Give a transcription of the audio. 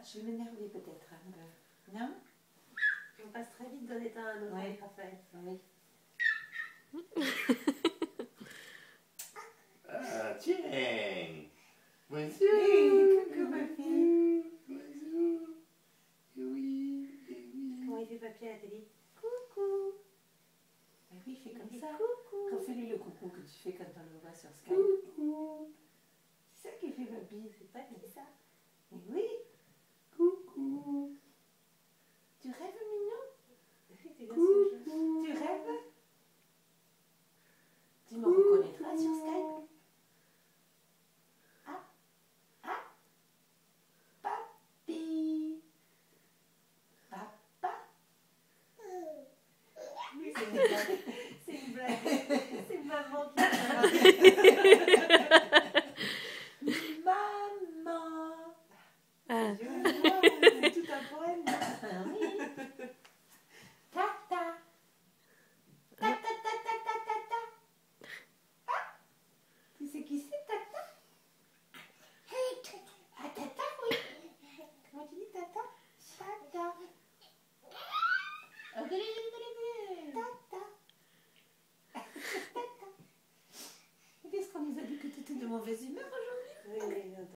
Je vais m'énerver peut-être. Non? On passe très vite d'un état à un autre avec Raphaël. Oui. Ah, tiens! Bonjour! Coucou ma fille. Bonjour! Oui, oui. Comment il fait papier à la télé? Coucou. Ah oui, il fait comme ça. Coucou. Refais-lui le coucou que tu fais quand on le voit sur Skype. Coucou! C'est ça qui fait papy, c'est pas qui ça? Eh oui. Coucou! Tu rêves, mignon? C'est bien ce jeu. Tu rêves? Tu me reconnaîtras sur Skype? Ah, ah, papi, papa. Oui, c'est une blague. C'est une blague. C'est maman qui fait Maman. Je vois, c'est tout un poème. Oui. Tata. Tata, tata, tata, tata. Ah, tu sais qui c'est, Tata? Ah, Tata, oui. Comment tu dis, Tata? Tata. Regarde.